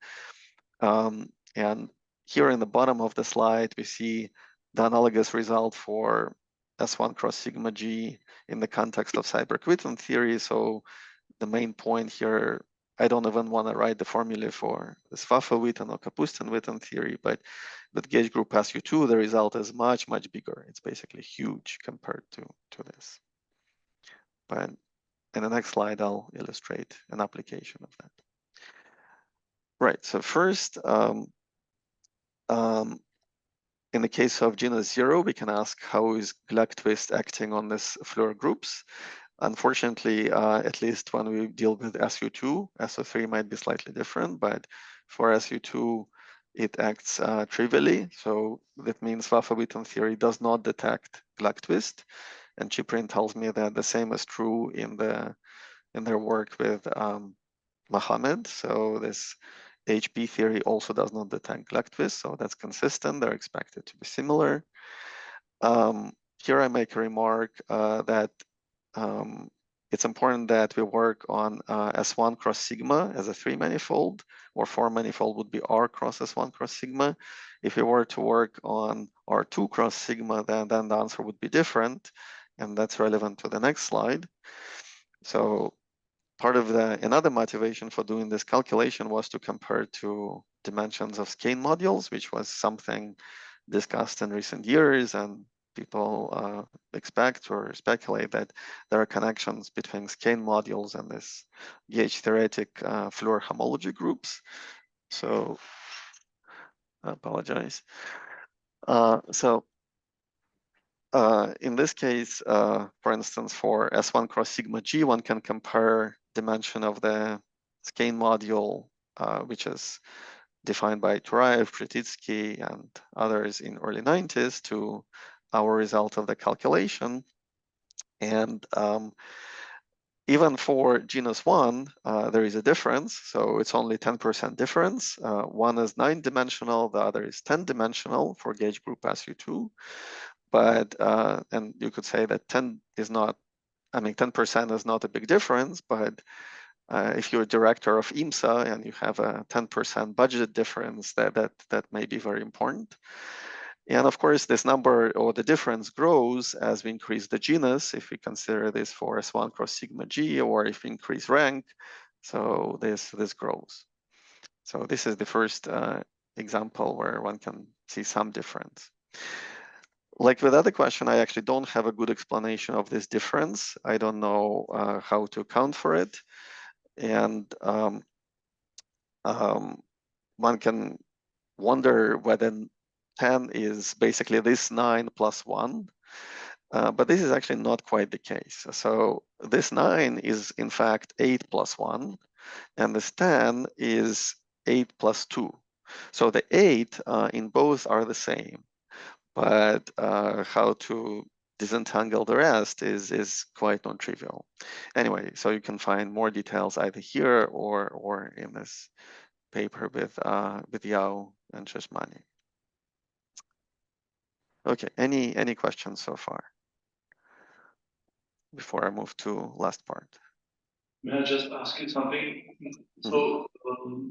And here in the bottom of the slide, we see the analogous result for S1 cross sigma G in the context of Seiberg-Witten theory. So the main point here, I don't even want to write the formula for this Vafa-Witten or Kapustin-Witten theory, but with gauge group SU2, the result is much, much bigger. It's basically huge compared to this. But in the next slide, I'll illustrate an application of that. Right, so first, in the case of genus 0, we can ask how is Gluck twist acting on this Floer groups. Unfortunately, at least when we deal with SU2, SU3 might be slightly different, but for SU2, it acts trivially. So that means Vafa-Witten theory does not detect Gluck twist. And Chyprian tells me that the same is true in their work with Mohammed. So this HP theory also does not detect Gluck twist, so that's consistent. They're expected to be similar. Here I make a remark that it's important that we work on S1 cross sigma as a 3-manifold, or 4-manifold would be R cross S1 cross sigma. If we were to work on R2 cross sigma, then the answer would be different, and that's relevant to the next slide. So part of another motivation for doing this calculation was to compare to dimensions of skein modules, which was something discussed in recent years, and people expect or speculate that there are connections between skein modules and this K-theoretic Floer homology groups. So I apologize. In this case, for instance, for S1 cross sigma G, one can compare dimension of the skein module, which is defined by Turaev, Kretitsky, and others in early 90s to our result of the calculation. And even for genus 1, there is a difference. So it's only 10% difference. One is 9-dimensional, the other is 10-dimensional for gauge group SU2. But, and you could say that 10% is not a big difference, but if you're a director of IMSA and you have a 10% budget difference, that may be very important. And of course, this number or the difference grows as we increase the genus, if we consider this for S1 cross sigma G, or if we increase rank, so this grows. So this is the first example where one can see some difference. Like with other question, I actually don't have a good explanation of this difference. I don't know how to account for it. And one can wonder whether 10 is basically this 9 plus 1. But this is actually not quite the case. So this 9 is in fact 8 plus 1, and this 10 is 8 plus 2. So the 8 in both are the same. But how to disentangle the rest is quite non-trivial. Anyway, so you can find more details either here or in this paper with Yao and Sheshmani. Okay, any questions so far before I move to last part? May I just ask you something? So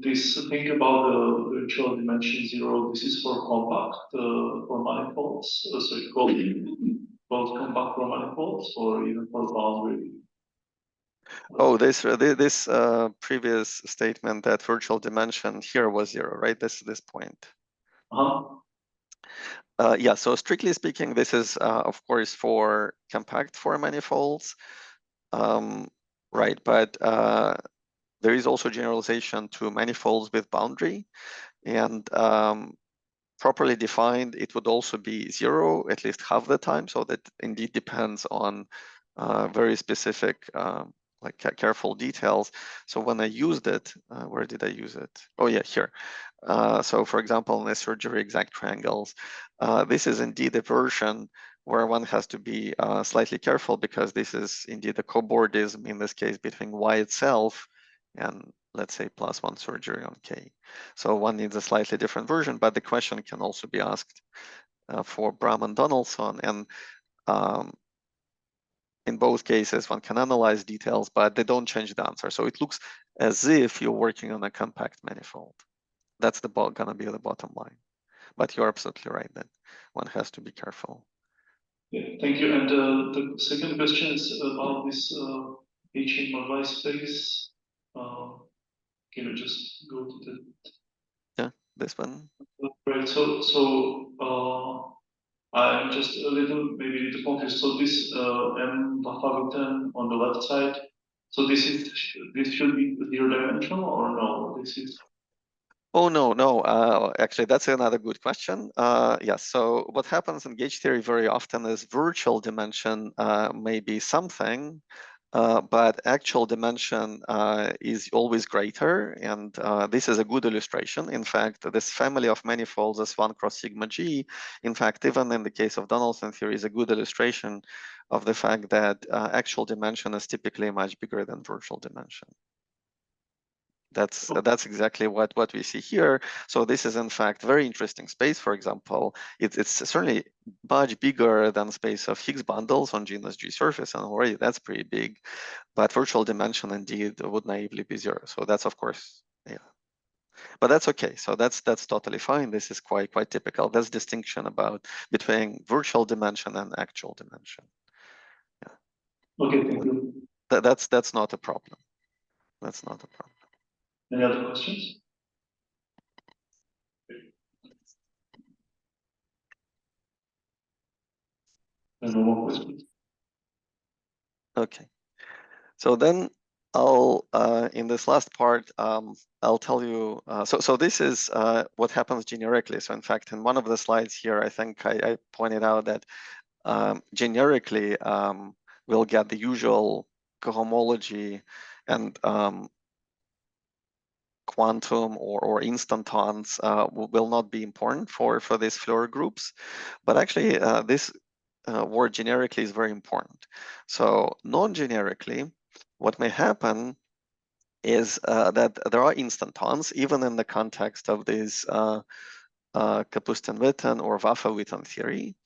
this thing about the virtual dimension 0, this is for compact for manifolds. So it's called compact for manifolds, or even for boundary. Oh, this previous statement that virtual dimension here was 0, right? This point. Yeah, so strictly speaking, this is of course for compact for manifolds, right? But there is also generalization to manifolds with boundary, and properly defined, it would also be 0 at least half the time. So that indeed depends on very specific, like careful details. So when I used it, where did I use it? Oh yeah, here. So for example, in the surgery exact triangles, this is indeed a version where one has to be slightly careful, because this is indeed a cobordism, in this case, between Y itself and, let's say, +1 surgery on K. So one needs a slightly different version, but the question can also be asked for Bram and Donaldson. And in both cases, one can analyze details, but they don't change the answer. So it looks as if you're working on a compact manifold. That's gonna be the bottom line. But you're absolutely right that one has to be careful. Yeah, thank you. And the second question is about this H moduli space. Can you just go to the? Yeah, this one. Right. So I'm just a little maybe the confused. So this M Vafa-Witten on the left side. So this should be 0-dimensional or no? This is. Oh, no. Actually, that's another good question. Yes, so what happens in gauge theory very often is virtual dimension may be something, but actual dimension is always greater. And this is a good illustration. In fact, this family of manifolds is 1 cross sigma G. In fact, even in the case of Donaldson theory, is a good illustration of the fact that actual dimension is typically much bigger than virtual dimension. That's exactly what we see here. So this is in fact very interesting space. For example, it's certainly much bigger than space of Higgs bundles on genus G surface, and already that's pretty big. But virtual dimension indeed would naively be 0. So that's of course, yeah. But that's okay. So that's totally fine. This is quite typical. That's distinction between virtual dimension and actual dimension. Yeah. Okay, thank you. That's not a problem. That's not a problem. Any other questions? No more questions. Okay. So then I'll, in this last part, I'll tell you, so this is what happens generically. So in fact, in one of the slides here, I think I pointed out that generically, we'll get the usual cohomology and quantum or instantons will not be important for these Floer groups. But actually, this word generically is very important. So non-generically, what may happen is that there are instantons, even in the context of this Kapustin-Witten or Vafa-Witten theory.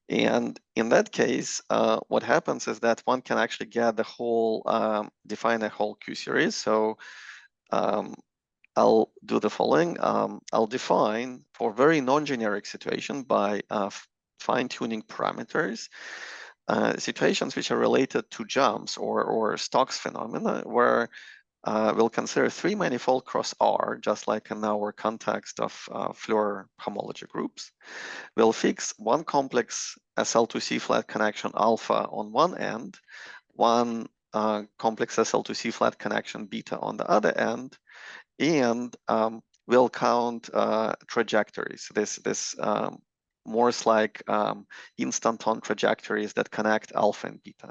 And in that case, what happens is that one can actually get the whole, define a whole Q series. So I'll do the following. I'll define for very non-generic situation by fine-tuning parameters, situations which are related to jumps or Stokes phenomena, where we'll consider 3 manifold cross R, just like in our context of Floer homology groups. We'll fix one complex SL2C flat connection alpha on one end, one complex SL2C flat connection beta on the other end, and we'll count trajectories. This Morse-like instanton trajectories that connect alpha and beta.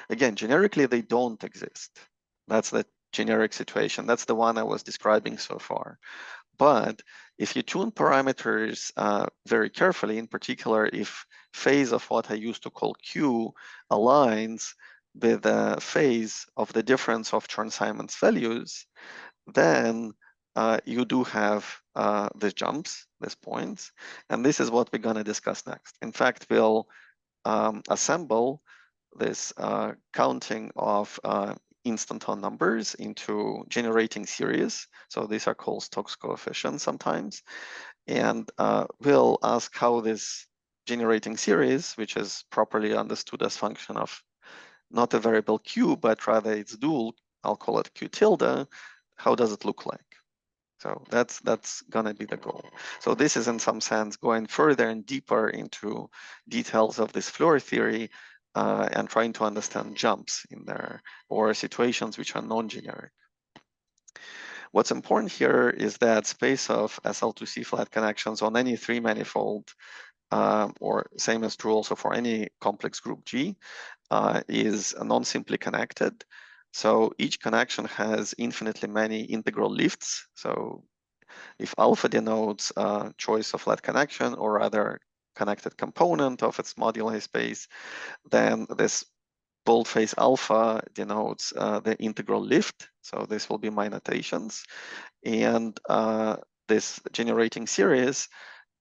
Again, generically, they don't exist. That's the generic situation. That's the one I was describing so far. But if you tune parameters very carefully, in particular, if phase of what I used to call Q aligns with the phase of the difference of Chern-Simons values, then you do have these jumps, these points. And this is what we're going to discuss next. In fact, we'll assemble this counting of instanton numbers into generating series. So these are called Stokes coefficients sometimes. And we'll ask how this generating series, which is properly understood as function of not a variable Q, but rather its dual, I'll call it Q tilde, how does it look like? So that's gonna be the goal. So this is in some sense going further and deeper into details of this Floer theory and trying to understand jumps in there or situations which are non-generic. What's important here is that space of SL2C flat connections on any three manifold, or same is true also for any complex group G, is non-simply connected. So each connection has infinitely many integral lifts. So if alpha denotes choice of flat connection, or rather connected component of its moduli space, then this boldface alpha denotes the integral lift. So this will be my notations. And this generating series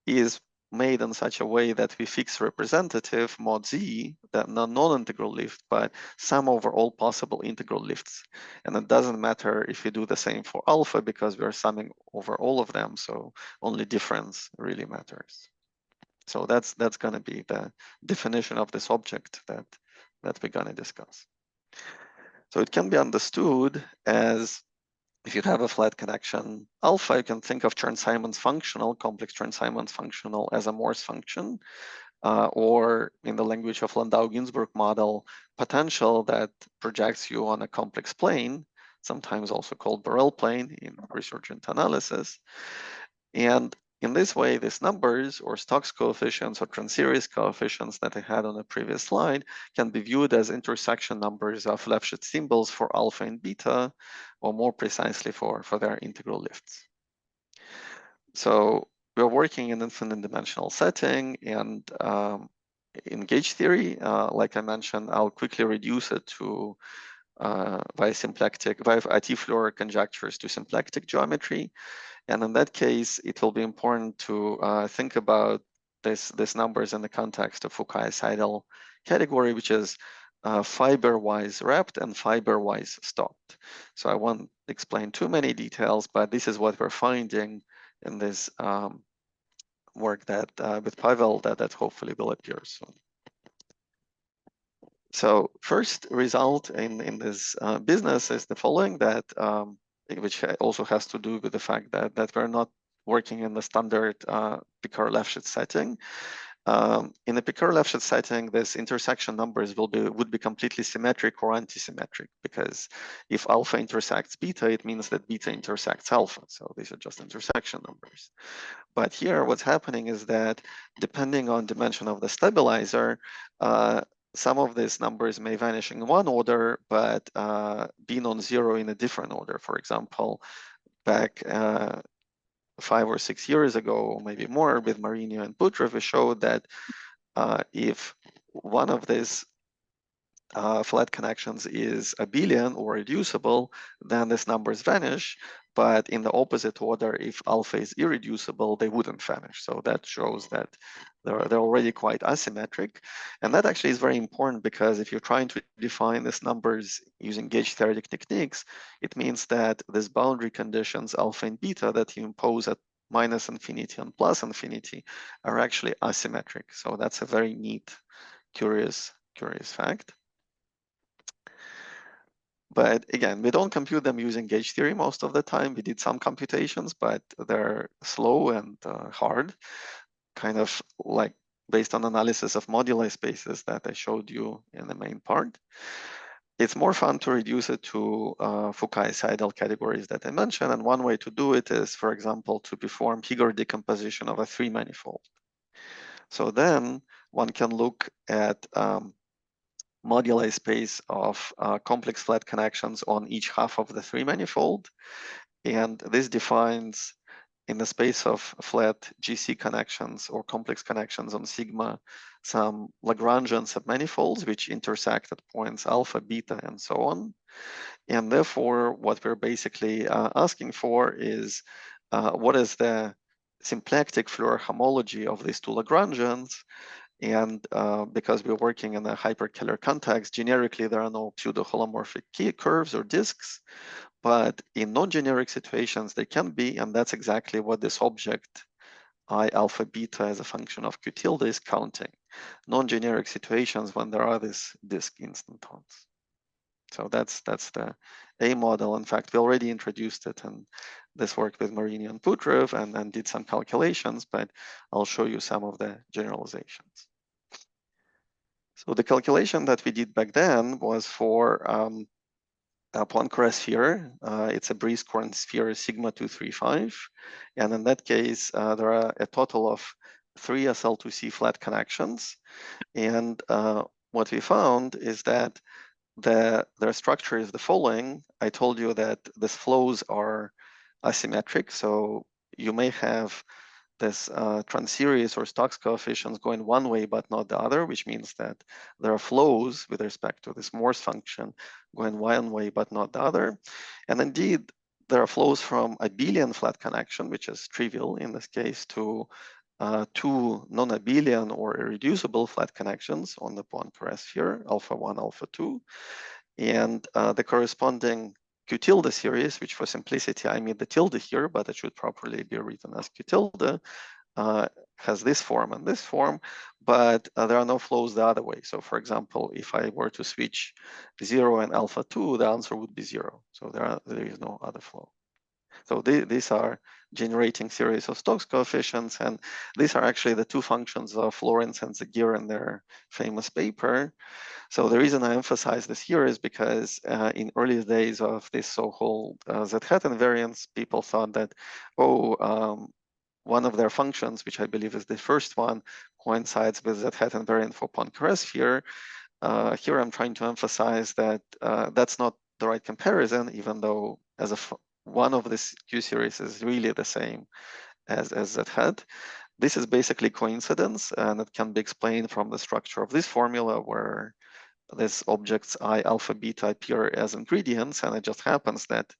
is made in such a way that we fix representative mod z, that non-integral lift, but sum over all possible integral lifts. And it doesn't matter if we do the same for alpha, because we are summing over all of them. So only difference really matters. So that's going to be the definition of this object that we're going to discuss. So it can be understood as, if you have a flat connection alpha, you can think of Chern-Simons functional, complex Chern-Simons functional, as a Morse function, or in the language of Landau-Ginzburg model, potential that projects you on a complex plane, sometimes also called Borel plane in resurgent analysis. And in this way, these numbers, or Stokes coefficients or trans-series coefficients that I had on the previous slide, can be viewed as intersection numbers of Lefschetz symbols for alpha and beta, or more precisely for their integral lifts. So we're working in infinite dimensional setting, and in gauge theory, like I mentioned, I'll quickly reduce it to via IT Floer conjectures to symplectic geometry. And in that case, it will be important to think about these numbers in the context of Foucault-Seidel category, which is fiber-wise wrapped and fiber-wise stopped. So I won't explain too many details, but this is what we're finding in this work that with Pavel that hopefully will appear soon. So first result in this business is the following, that which also has to do with the fact that we're not working in the standard Picard-Lefschetz setting. In the Picard-Lefschetz setting, this intersection numbers would be completely symmetric or antisymmetric, because if alpha intersects beta, it means that beta intersects alpha. So these are just intersection numbers. But here, what's happening is that depending on dimension of the stabilizer, some of these numbers may vanish in one order, but be non-zero in a different order. For example, back 5 or 6 years ago, or maybe more, with Marinho and Putrov, we showed that if one of these flat connections is abelian or reducible, then these numbers vanish. But in the opposite order, if alpha is irreducible, they wouldn't vanish. So that shows that they're already quite asymmetric. And that actually is very important, because if you're trying to define these numbers using gauge theoretic techniques, it means that these boundary conditions, alpha and beta, that you impose at minus infinity and plus infinity, are actually asymmetric. So that's a very neat, curious fact. But again, we don't compute them using gauge theory most of the time. We did some computations, but they're slow and hard, kind of like based on analysis of moduli spaces that I showed you in the main part. It's more fun to reduce it to Foucault-Seidel categories that I mentioned. And one way to do it is, for example, to perform Higger decomposition of a three manifold. So then one can look at moduli space of complex flat connections on each half of the three manifold. And this defines, in the space of flat GC connections or complex connections on sigma, some Lagrangian submanifolds which intersect at points alpha, beta, and so on. And therefore, what we're basically asking for is what is the symplectic Floer homology of these two Lagrangians. And because we're working in a hyperkähler context, generically there are no pseudo-holomorphic curves or disks, but in non-generic situations they can be, and that's exactly what this object I alpha beta as a function of Q tilde is counting. Non-generic situations when there are these disk instantons. So that's the A model. In fact, we already introduced it in this work with Marinho and Putrov and did some calculations, but I'll show you some of the generalizations. So the calculation that we did back then was for Poincare sphere. It's a Breeze-Korn sphere sigma 235. And in that case, there are a total of 3 SL2C flat connections. And what we found is that their structure is the following. I told you that these flows are asymmetric. So you may have this trans-series or Stokes coefficients going one way but not the other, which means that there are flows with respect to this Morse function going one way but not the other. And indeed, there are flows from abelian flat connection, which is trivial in this case, to two non-abelian or irreducible flat connections on the Poincare sphere, alpha 1, alpha 2. And the corresponding Q tilde series, which for simplicity, I mean the tilde here, but it should properly be written as Q tilde, has this form and this form, but there are no flows the other way. So for example, if I were to switch 0 and alpha 2, the answer would be 0. So there is no other flow. So these are generating series of Stokes coefficients, and these are actually the two functions of Lorentz and Zagier in their famous paper. So the reason I emphasize this here is because in early days of this so-called Z-hat invariants, people thought that, one of their functions, which I believe is the first one, coincides with Z-hat invariant for Poincare sphere. Here I'm trying to emphasize that that's not the right comparison, even though as one of this Q series is really the same as Z-hat. This is basically coincidence, and it can be explained from the structure of this formula where these objects I, alpha, beta appear as ingredients, and it just happens that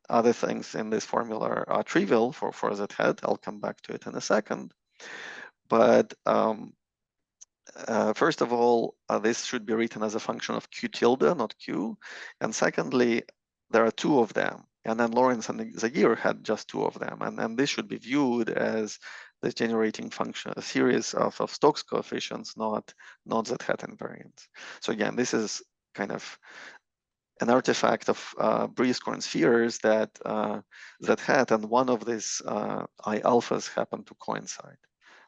other things in this formula are trivial for Z-hat. I'll come back to it in a second. But first of all, this should be written as a function of Q tilde, not Q. And secondly, there are two of them. And then Lorentz and Zagier had just two of them. And this should be viewed as this generating function, a series of Stokes coefficients, not Z-hat invariants. So again, this is kind of an artifact of Breeze-Korn spheres that Z-hat and one of these I alphas happen to coincide.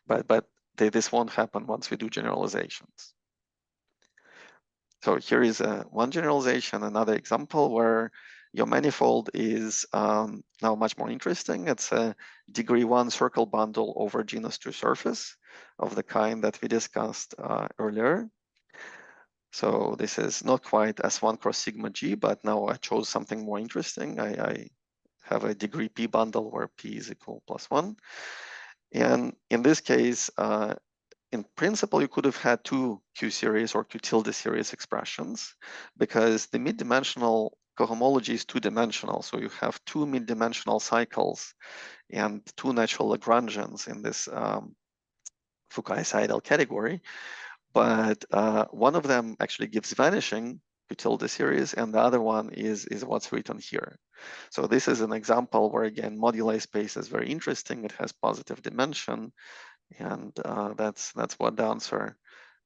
But this won't happen once we do generalizations. So here is one generalization, another example where your manifold is now much more interesting. It's a degree 1 circle bundle over genus 2 surface of the kind that we discussed earlier. So this is not quite S1 cross sigma G, but now I chose something more interesting. I have a degree P bundle where P is equal +1. And in this case, in principle, you could have had two Q series or Q tilde series expressions because the mid-dimensional cohomology is two-dimensional. So you have two mid-dimensional cycles and two natural Lagrangians in this Fukaya-Seidel category. But one of them actually gives vanishing Q tilde series, and the other one is what's written here. So this is an example where, again, moduli space is very interesting. It has positive dimension. And that's what the answer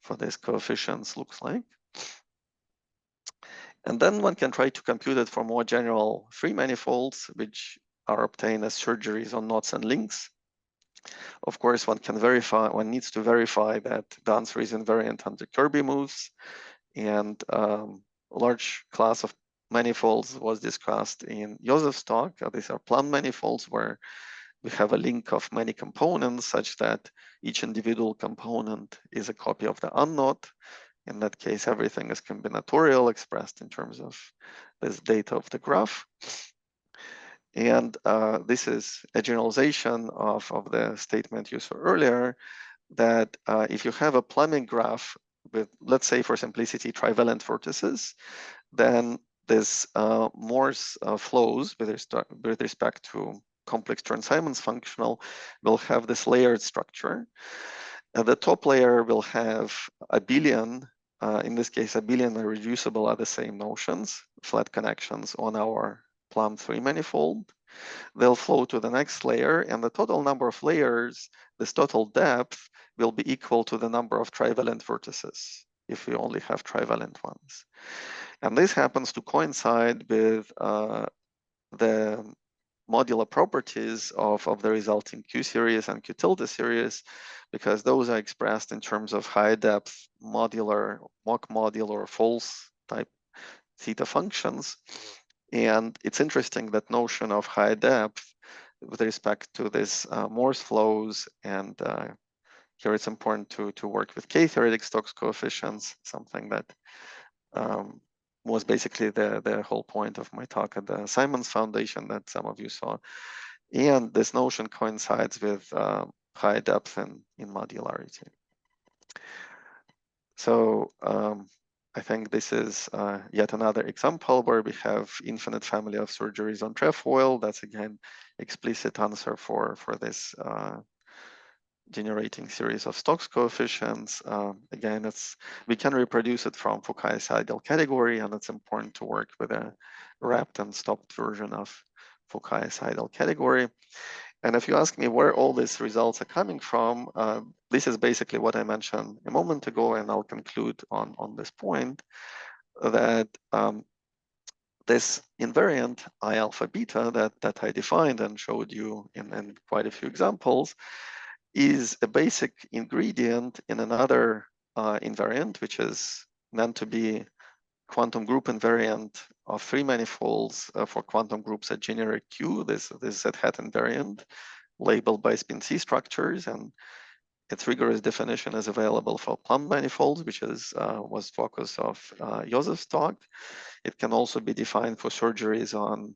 for these coefficients looks like. And then one can try to compute it for more general free manifolds, which are obtained as surgeries on knots and links. Of course, one needs to verify that the answer is invariant under Kirby moves. And a large class of manifolds was discussed in Joseph's talk. These are Plum manifolds where we have a link of many components such that each individual component is a copy of the unknot. In that case, everything is combinatorial, expressed in terms of this data of the graph. And this is a generalization of the statement you saw earlier, that if you have a plumbing graph with, let's say for simplicity, trivalent vertices, then this Morse flows with respect to complex Chern-Simons functional will have this layered structure. The top layer will have abelian, in this case, abelian and reducible are the same notions, flat connections on our Plum 3 manifold. They'll flow to the next layer, and the total number of layers, this total depth, will be equal to the number of trivalent vertices if we only have trivalent ones. And this happens to coincide with the modular properties of the resulting Q series and Q tilde series, because those are expressed in terms of high depth modular, mock modular, false type theta functions. And it's interesting that notion of high depth with respect to this Morse flows, and here it's important to work with K-theoretic Stokes coefficients, something that was basically the whole point of my talk at the Simons Foundation that some of you saw. And this notion coincides with high depth in modularity. So I think this is yet another example where we have infinite family of surgeries on trefoil. That's again explicit answer for this generating series of Stokes coefficients. Again, we can reproduce it from Fukai's ideal category, and it's important to work with a wrapped and stopped version of Fukai's ideal category. And if you ask me where all these results are coming from, this is basically what I mentioned a moment ago, and I'll conclude on this point, that this invariant I alpha beta that I defined and showed you in quite a few examples is a basic ingredient in another invariant, which is meant to be quantum group invariant of 3 manifolds for quantum groups at generic Q. This Z-hat invariant labeled by spin C structures, and its rigorous definition is available for Plum manifolds, which was focus of Joseph's talk. It can also be defined for surgeries on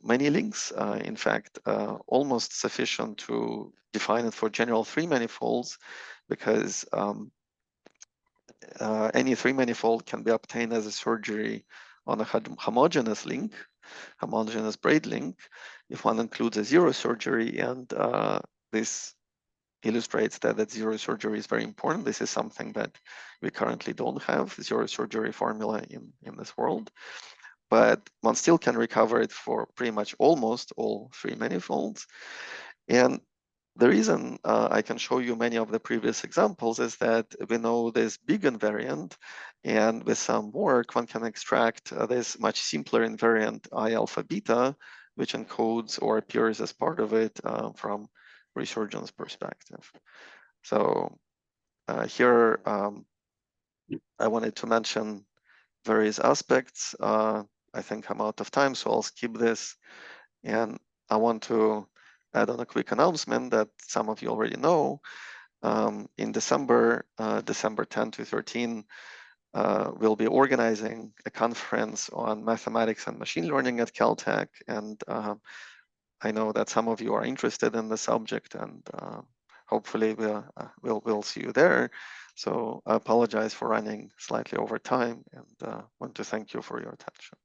many links. In fact, almost sufficient to define it for general 3 manifolds, because any 3 manifold can be obtained as a surgery on a homogeneous link, homogeneous braid link, if one includes a zero surgery. And this illustrates that zero surgery is very important. This is something that we currently don't have, zero surgery formula in this world. But one still can recover it for pretty much almost all 3 manifolds. And the reason I can show you many of the previous examples is that we know this big invariant, and with some work, one can extract this much simpler invariant I alpha beta, which encodes or appears as part of it from resurgence perspective. So here I wanted to mention various aspects. I think I'm out of time, so I'll skip this. And I want to add on a quick announcement that some of you already know. In December 10 to 13, we'll be organizing a conference on mathematics and machine learning at CalTech. And I know that some of you are interested in the subject, and hopefully we'll see you there. So I apologize for running slightly over time, and want to thank you for your attention.